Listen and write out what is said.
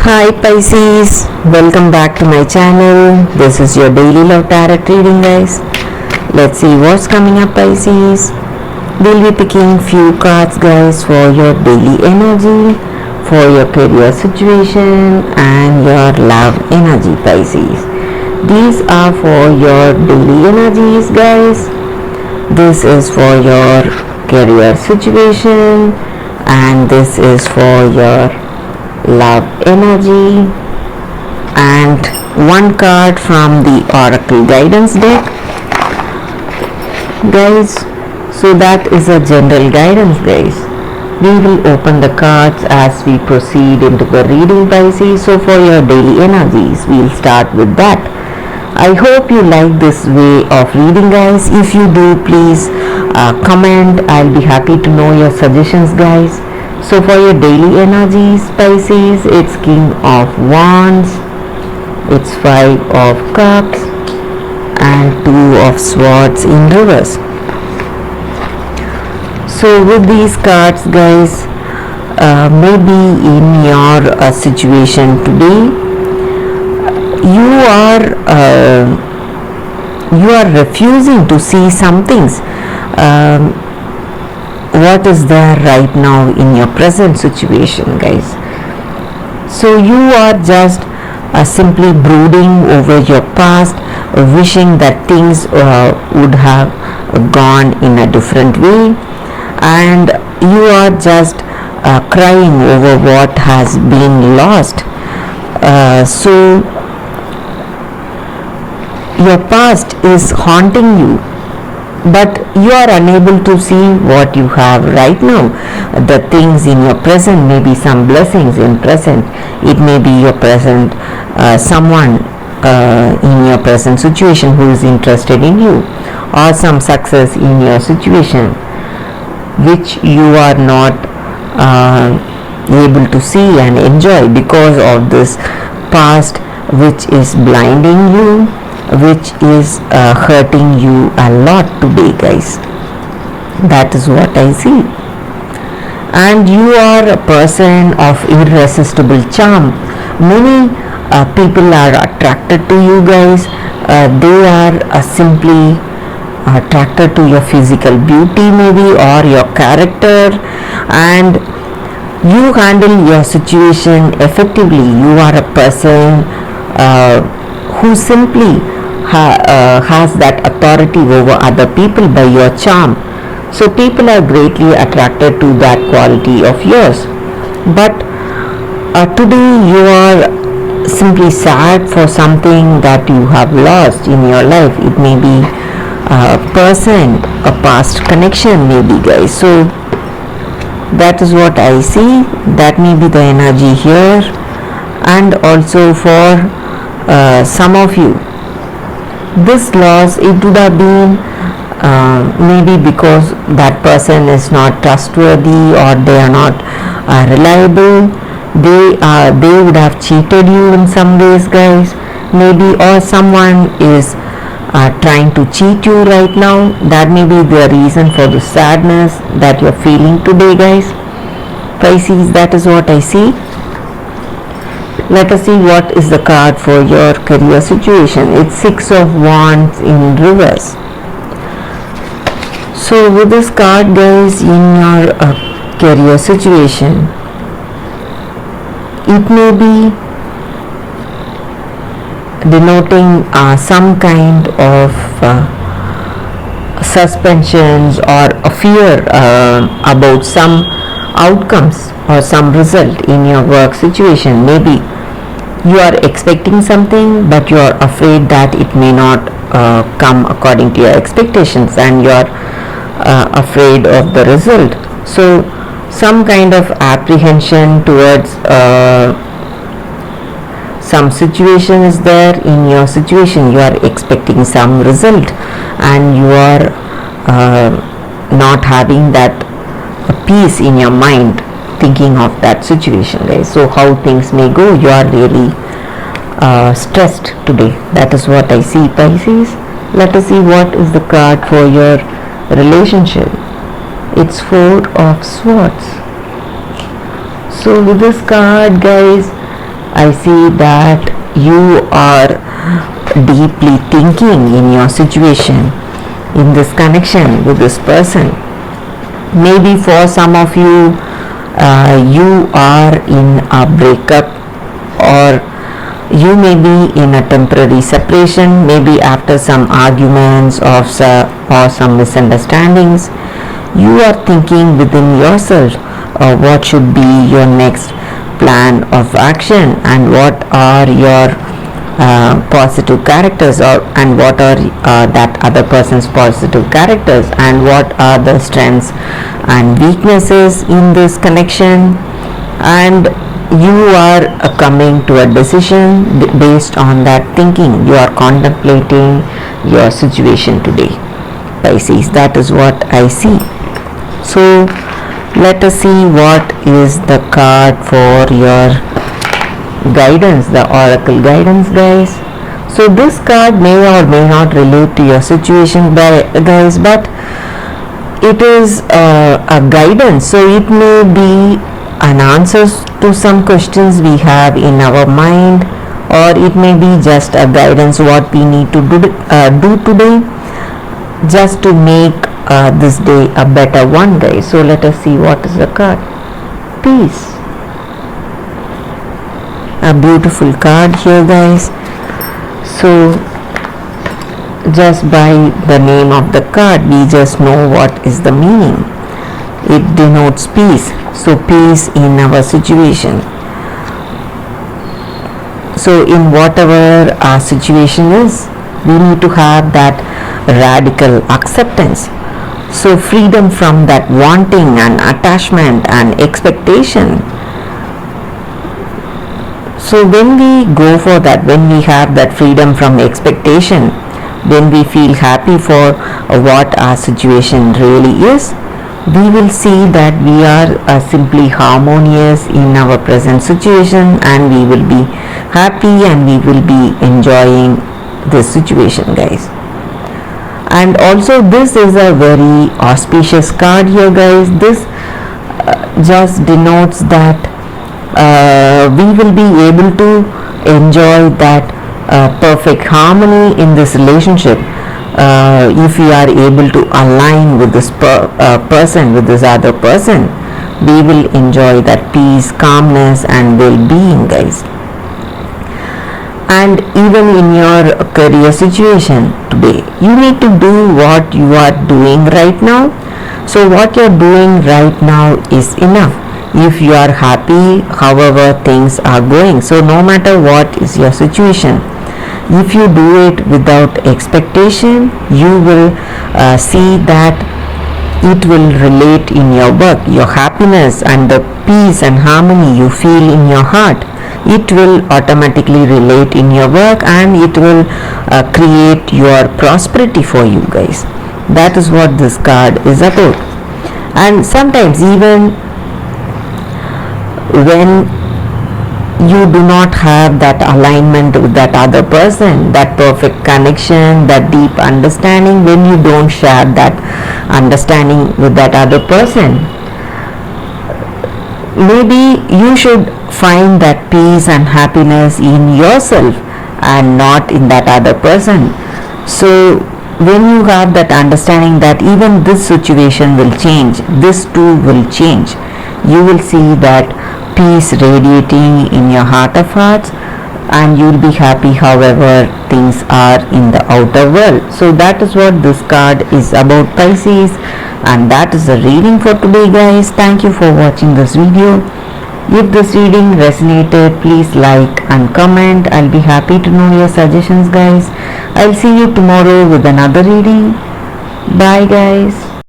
Hi Pisces, welcome back to my channel. This is your daily love tarot reading, guys. Let's see what's coming up, Pisces. We'll be picking few cards, guys, for your daily energy, for your career situation and your love energy, Pisces. These are for your daily energies, guys. This is for your career situation and this is for your love energy, and one card from the oracle guidance deck, guys. So that is a general guidance, guys. We will open the cards as we proceed into the reading, Pisces. So for your daily energies, we'll start with that. I hope you like this way of reading, guys. If you do, please comment. I'll be happy to know your suggestions, guys. So for your daily energies, Pisces, it's King of Wands, it's Five of Cups and Two of Swords in reverse. So with these cards, guys, maybe in your situation today, you are refusing to see some things. What is there right now in your present situation, guys. So you are just simply brooding over your past, wishing that things would have gone in a different way, and you are just crying over what has been lost. So your past is haunting you, but you are unable to see what you have right now. The things in your present, may be some blessings in present. It may be your present someone in your present situation who is interested in you, or some success in your situation which you are not able to see and enjoy because of this past which is blinding you, which is hurting you a lot today, guys. That is what I see. And you are a person of irresistible charm. Many people are attracted to you, guys. They are simply attracted to your physical beauty, maybe, or your character, and you handle your situation effectively. You are a person who simply has that authority over other people by your charm. So people are greatly attracted to that quality of yours. But today you are simply sad for something that you have lost in your life. It may be a person, a past connection, maybe, guys. So that is what I see. That may be the energy here. And also for some of you, this loss, it would have been maybe because that person is not trustworthy, or they are not reliable. They would have cheated you in some ways, guys, maybe, or someone is trying to cheat you right now. That may be the reason for the sadness that you're feeling today, guys. Pisces, that is what I see. Let us see what is the card for your career situation. It's Six of Wands in reverse. So with this card, guys, in your career situation, it may be denoting some kind of suspensions or a fear about some outcomes or some result in your work situation. Maybe you are expecting something, but you are afraid that it may not come according to your expectations, and you are afraid of the result. So some kind of apprehension towards some situation is there in your situation. You are expecting some result, and you are not having that peace in your mind, thinking of that situation, guys. So how things may go, you are really stressed today. That is what I see, Pisces. Let us see what is the card for your relationship. It's Four of Swords. So with this card, guys, I see that you are deeply thinking in your situation, in this connection with this person. Maybe for some of you, you are in a breakup, or you may be in a temporary separation, maybe after some arguments or some misunderstandings. You are thinking within yourself what should be your next plan of action, and what are your positive characters, and what are that other person's positive characters, and what are the strengths and weaknesses in this connection. And you are coming to a decision based on that thinking. You are contemplating your situation today, Pisces. That is what I see. So let us see what is the card for your guidance, the oracle guidance, guys. So this card may or may not relate to your situation, guys, but it is a guidance. So it may be an answer to some questions we have in our mind, or it may be just a guidance what we need to do today, just to make this day a better one, guys. So let us see what is the card. Peace. A beautiful card here, guys. So just by the name of the card, we just know what is the meaning. It denotes peace. So peace in our situation. So in whatever our situation is, we need to have that radical acceptance. So freedom from that wanting and attachment and expectation. So when we go for that, when we have that freedom from expectation, when we feel happy for what our situation really is, we will see that we are simply harmonious in our present situation, and we will be happy, and we will be enjoying this situation, guys. And also this is a very auspicious card here, guys. This just denotes that we will be able to enjoy that perfect harmony in this relationship if we are able to align with this person, with this other person. We will enjoy that peace, calmness and well-being, guys. And even in your career situation today, you need to do what you are doing right now. So what you are doing right now is enough. If you are happy however things are going, so no matter what is your situation, if you do it without expectation, you will see that it will relate in your work. Your happiness and the peace and harmony you feel in your heart, it will automatically relate in your work, and it will create your prosperity for you, guys. That is what this card is about. And sometimes even when you do not have that alignment with that other person, that perfect connection, that deep understanding, when you don't share that understanding with that other person, maybe you should find that peace and happiness in yourself and not in that other person. So when you have that understanding that even this situation will change, this too will change, you will see that peace radiating in your heart of hearts, and you will be happy however things are in the outer world. So that is what this card is about, Pisces, and that is the reading for today, guys. Thank you for watching this video. If this reading resonated, please like and comment. I'll be happy to know your suggestions, guys. I'll see you tomorrow with another reading. Bye, guys.